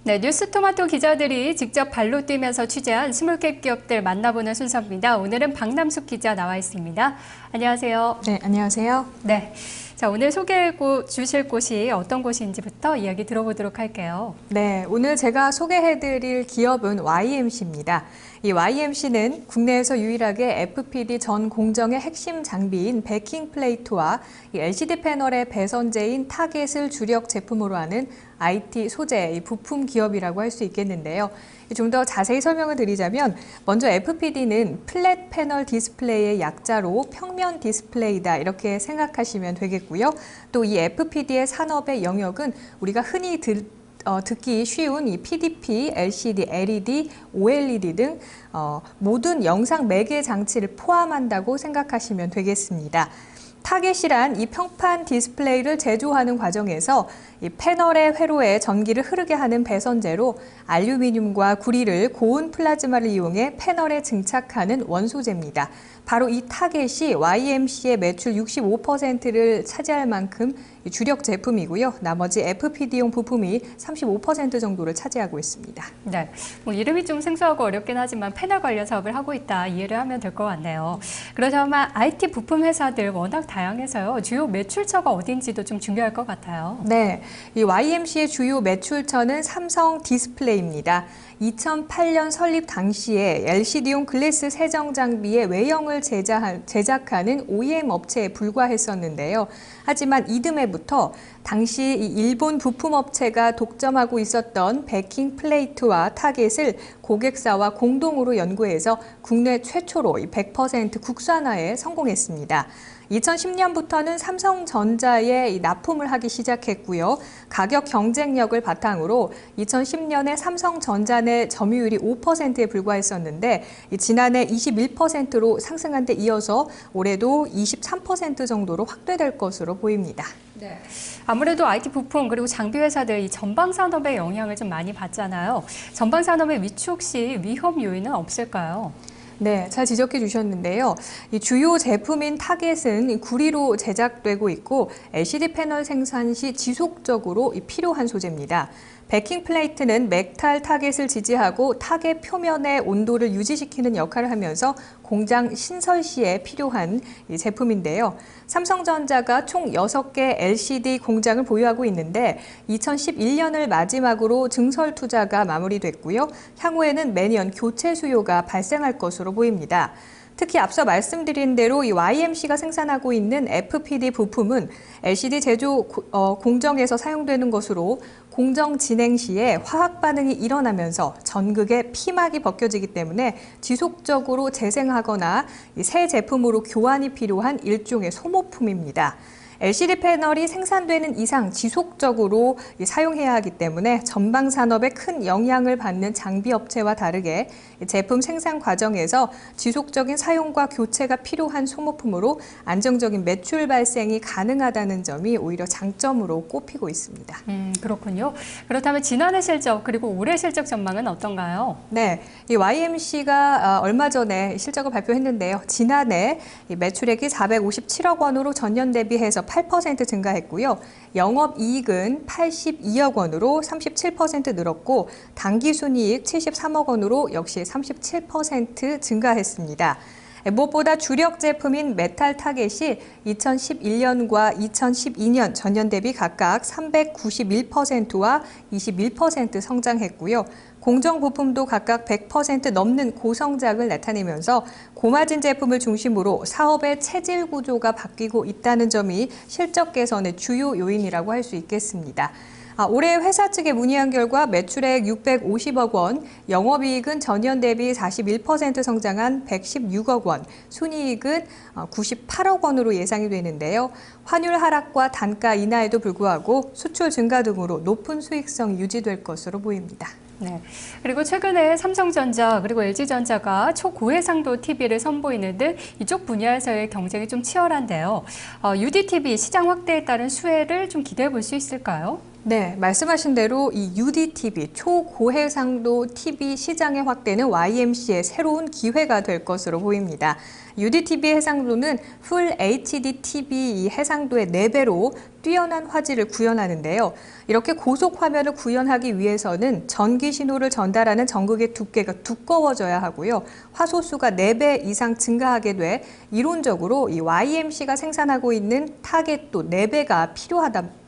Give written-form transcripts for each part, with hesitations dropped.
네, 뉴스토마토 기자들이 직접 발로 뛰면서 취재한 스몰캡 기업들 만나보는 순서입니다. 오늘은 박남숙 기자 나와 있습니다. 안녕하세요. 네, 안녕하세요. 네, 자 오늘 소개해 주실 곳이 어떤 곳인지부터 이야기 들어보도록 할게요. 네, 오늘 제가 소개해드릴 기업은 YMC입니다. 이 YMC는 국내에서 유일하게 FPD 전 공정의 핵심 장비인 베킹 플레이트와 이 LCD 패널의 배선제인 타겟을 주력 제품으로 하는 IT 소재 부품 기업이라고 할 수 있겠는데요. 좀 더 자세히 설명을 드리자면 먼저 FPD는 플랫 패널 디스플레이의 약자로 평면 디스플레이다 이렇게 생각하시면 되겠고요. 또 이 FPD의 산업의 영역은 우리가 흔히 듣기 쉬운 이 PDP, LCD, LED, OLED 등 모든 영상 매개 장치를 포함한다고 생각하시면 되겠습니다. 타겟이란 이 평판 디스플레이를 제조하는 과정에서 이 패널의 회로에 전기를 흐르게 하는 배선재로 알루미늄과 구리를 고온 플라즈마를 이용해 패널에 증착하는 원소재입니다. 바로 이 타겟이 YMC의 매출 65%를 차지할 만큼 주력 제품이고요. 나머지 FPD용 부품이 35% 정도를 차지하고 있습니다. 네, 뭐 이름이 좀 생소하고 어렵긴 하지만 패널 관련 사업을 하고 있다 이해를 하면 될 것 같네요. 그렇다면 IT 부품 회사들 워낙 다양해서요. 주요 매출처가 어딘지도 좀 중요할 것 같아요. 네, 이 YMC의 주요 매출처는 삼성 디스플레이입니다. 2008년 설립 당시에 LCD용 글래스 세정 장비의 외형을 제작하는 OEM 업체에 불과했었는데요. 하지만 이듬해부터 당시 이 일본 부품업체가 독점하고 있었던 베킹 플레이트와 타겟을 고객사와 공동으로 연구해서 국내 최초로 100% 국산화에 성공했습니다. 2010년부터는 삼성전자에 납품을 하기 시작했고요. 가격 경쟁력을 바탕으로 2010년에 삼성전자 내 점유율이 5%에 불과했었는데 지난해 21%로 상승한 데 이어서 올해도 23% 정도로 확대될 것으로 보입니다. 네. 아무래도 IT 부품 그리고 장비 회사들 이 전방 산업의 영향을 좀 많이 받잖아요. 전방 산업의 위축 시 위험 요인은 없을까요? 네, 잘 지적해 주셨는데요. 이 주요 제품인 타겟은 구리로 제작되고 있고 LCD 패널 생산 시 지속적으로 필요한 소재입니다. 베킹 플레이트는 맥탈 타겟을 지지하고 타겟 표면의 온도를 유지시키는 역할을 하면서 공장 신설 시에 필요한 이 제품인데요. 삼성전자가 총 6개 LCD 공장을 보유하고 있는데 2011년을 마지막으로 증설 투자가 마무리됐고요. 향후에는 매년 교체 수요가 발생할 것으로 보입니다. 특히 앞서 말씀드린 대로 이 YMC가 생산하고 있는 FPD 부품은 LCD 제조 공정에서 사용되는 것으로 공정 진행 시에 화학 반응이 일어나면서 전극에 피막이 벗겨지기 때문에 지속적으로 재생하거나 새 제품으로 교환이 필요한 일종의 소모품입니다. LCD 패널이 생산되는 이상 지속적으로 사용해야 하기 때문에 전방 산업에 큰 영향을 받는 장비 업체와 다르게 제품 생산 과정에서 지속적인 사용과 교체가 필요한 소모품으로 안정적인 매출 발생이 가능하다는 점이 오히려 장점으로 꼽히고 있습니다. 그렇군요. 그렇다면 지난해 실적 그리고 올해 실적 전망은 어떤가요? 네, 이 YMC가 얼마 전에 실적을 발표했는데요. 지난해 매출액이 457억 원으로 전년 대비해서 8% 증가했고요. 영업이익은 82억 원으로 37% 늘었고 당기순이익 73억 원으로 역시 37% 증가했습니다. 무엇보다 주력 제품인 메탈 타겟이 2011년과 2012년 전년 대비 각각 391%와 21% 성장했고요. 공정 부품도 각각 100% 넘는 고성장을 나타내면서 고마진 제품을 중심으로 사업의 체질 구조가 바뀌고 있다는 점이 실적 개선의 주요 요인이라고 할 수 있겠습니다. 올해 회사 측에 문의한 결과 매출액 650억 원, 영업이익은 전년 대비 41% 성장한 116억 원, 순이익은 98억 원으로 예상이 되는데요. 환율 하락과 단가 인하에도 불구하고 수출 증가 등으로 높은 수익성이 유지될 것으로 보입니다. 네. 그리고 최근에 삼성전자 그리고 LG전자가 초고해상도 TV를 선보이는 등 이쪽 분야에서의 경쟁이 좀 치열한데요. UD TV 시장 확대에 따른 수혜를 좀 기대해 볼 수 있을까요? 네, 말씀하신 대로 이 UDTV, 초고해상도 TV 시장의 확대는 YMC의 새로운 기회가 될 것으로 보입니다. UDTV 해상도는 Full HD TV 해상도의 4배로 뛰어난 화질을 구현하는데요. 이렇게 고속 화면을 구현하기 위해서는 전기 신호를 전달하는 전극의 두께가 두꺼워져야 하고요. 화소수가 4배 이상 증가하게 돼 이론적으로 이 YMC가 생산하고 있는 타겟도 4배가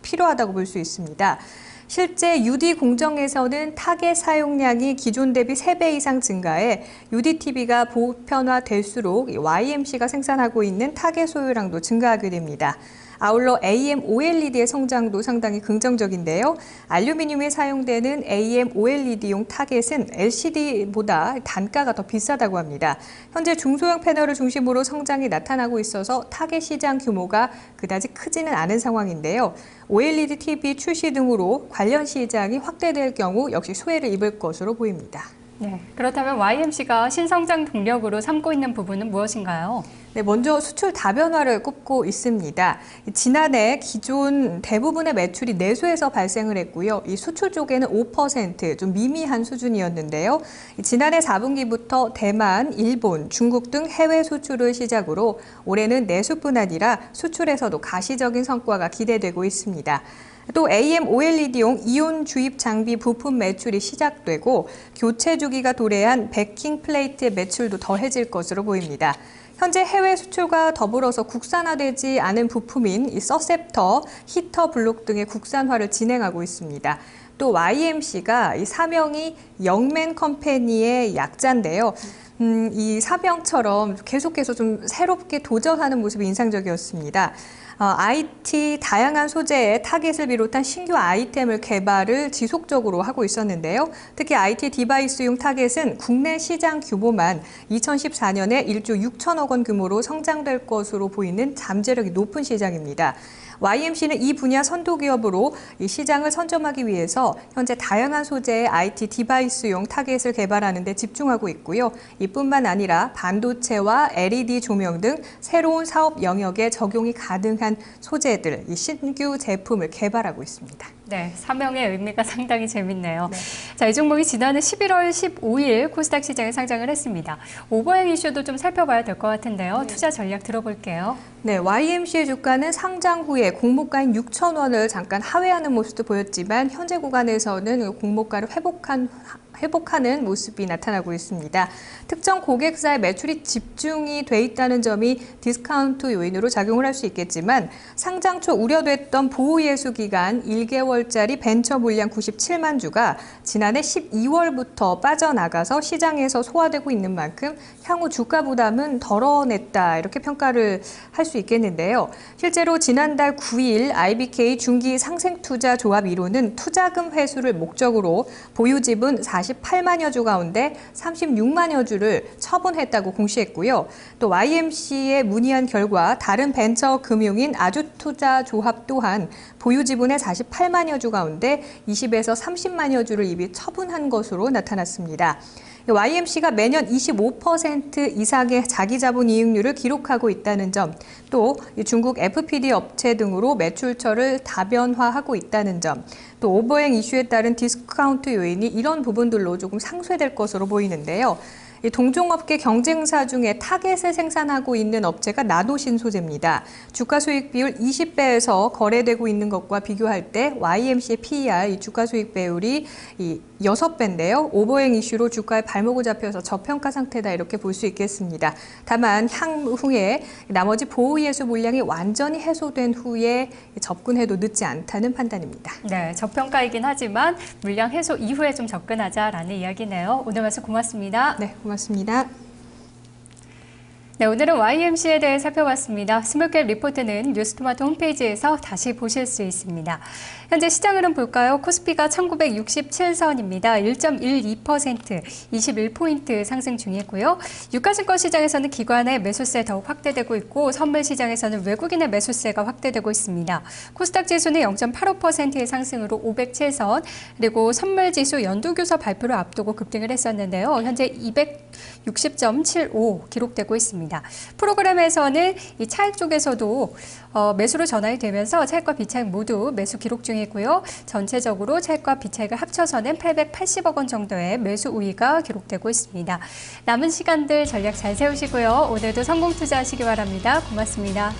필요하다고 볼 수 있습니다. 실제 UD 공정에서는 타겟 사용량이 기존 대비 3배 이상 증가해 UDTV가 보편화될수록 YMC가 생산하고 있는 타겟 소요량도 증가하게 됩니다. 아울러 AM-OLED의 성장도 상당히 긍정적인데요. 알루미늄에 사용되는 AM-OLED용 타겟은 LCD보다 단가가 더 비싸다고 합니다. 현재 중소형 패널을 중심으로 성장이 나타나고 있어서 타겟 시장 규모가 그다지 크지는 않은 상황인데요. OLED TV 출시 등으로 관련 시장이 확대될 경우 역시 소외를 입을 것으로 보입니다. 네, 그렇다면 YMC가 신성장 동력으로 삼고 있는 부분은 무엇인가요? 네, 먼저 수출 다변화를 꼽고 있습니다. 지난해 기존 대부분의 매출이 내수에서 발생을 했고요. 이 수출 쪽에는 5%, 좀 미미한 수준이었는데요. 지난해 4분기부터 대만, 일본, 중국 등 해외 수출을 시작으로 올해는 내수뿐 아니라 수출에서도 가시적인 성과가 기대되고 있습니다. 또 AM-OLED용 이온 주입 장비 부품 매출이 시작되고 교체 주기가 도래한 베킹 플레이트의 매출도 더해질 것으로 보입니다. 현재 해외 수출과 더불어서 국산화되지 않은 부품인 이 서셉터, 히터 블록 등의 국산화를 진행하고 있습니다. 또 YMC가 이 사명이 영맨 컴퍼니의 약자인데요. 이 사명처럼 계속해서 좀 새롭게 도전하는 모습이 인상적이었습니다. IT 다양한 소재의 타겟을 비롯한 신규 아이템을 개발을 지속적으로 하고 있었는데요. 특히 IT 디바이스용 타겟은 국내 시장 규모만 2014년에 1조 6천억 원 규모로 성장될 것으로 보이는 잠재력이 높은 시장입니다. YMC는 이 분야 선도 기업으로 이 시장을 선점하기 위해서 현재 다양한 소재의 IT 디바이스용 타겟을 개발하는 데 집중하고 있고요. 이뿐만 아니라 반도체와 LED 조명 등 새로운 사업 영역에 적용이 가능한 소재들, 이 신규 제품을 개발하고 있습니다. 네, 사명의 의미가 상당히 재밌네요. 네. 자, 이 종목이 지난해 11월 15일 코스닥 시장에 상장을 했습니다. 오버행 이슈도 좀 살펴봐야 될 것 같은데요. 투자 전략 들어볼게요. 네, YMC의 주가는 상장 후에 공모가인 6천 원을 잠깐 하회하는 모습도 보였지만 현재 구간에서는 공모가를 회복하는 모습이 나타나고 있습니다. 특정 고객사의 매출이 집중이 돼 있다는 점이 디스카운트 요인으로 작용을 할 수 있겠지만 상장 초 우려됐던 보호예수 기간 1개월짜리 벤처 물량 97만 주가 지난해 12월부터 빠져나가서 시장에서 소화되고 있는 만큼 향후 주가 부담은 덜어냈다 이렇게 평가를 할 수 있겠는데요. 실제로 지난달 9일 IBK 중기 상생투자조합 1호는 투자금 회수를 목적으로 보유지분 48만여 주 가운데 36만여 주를 처분했다고 공시했고요. 또 YMC에 문의한 결과 다른 벤처 금융인 아주투자조합 또한 보유지분의 48만여 주 가운데 20에서 30만여 주를 이미 처분한 것으로 나타났습니다. YMC가 매년 25% 이상의 자기자본 이익률을 기록하고 있다는 점, 또 중국 FPD 업체 등으로 매출처를 다변화하고 있다는 점, 또 오버행 이슈에 따른 디스카운트 요인이 이런 부분들로 조금 상쇄될 것으로 보이는데요. 동종업계 경쟁사 중에 타겟을 생산하고 있는 업체가 나노신 소재입니다. 주가 수익 비율 20배에서 거래되고 있는 것과 비교할 때 YMC의 PER, 이 주가 수익 비율이 6배인데요. 오버행 이슈로 주가에 발목을 잡혀서 저평가 상태다 이렇게 볼 수 있겠습니다. 다만 향후에 나머지 보호예수 물량이 완전히 해소된 후에 접근해도 늦지 않다는 판단입니다. 네, 저평가이긴 하지만 물량 해소 이후에 좀 접근하자라는 이야기네요. 오늘 말씀 고맙습니다. 네, 고맙습니다. 네, 오늘은 YMC에 대해 살펴봤습니다. 스몰캡 리포트는 뉴스토마토 홈페이지에서 다시 보실 수 있습니다. 현재 시장 흐름 볼까요? 코스피가 1967선입니다. 1.12%, 21포인트 상승 중이고요. 유가증권 시장에서는 기관의 매수세 더욱 확대되고 있고 선물 시장에서는 외국인의 매수세가 확대되고 있습니다. 코스닥 지수는 0.85%의 상승으로 507선, 그리고 선물 지수 연두교서 발표를 앞두고 급등을 했었는데요. 현재 260.75 기록되고 있습니다. 있습니다. 프로그램에서는 이 차익 쪽에서도 매수로 전환이 되면서 차익과 비차익 모두 매수 기록 중이고요. 전체적으로 차익과 비차익을 합쳐서는 880억 원 정도의 매수 우위가 기록되고 있습니다. 남은 시간들 전략 잘 세우시고요. 오늘도 성공 투자하시기 바랍니다. 고맙습니다.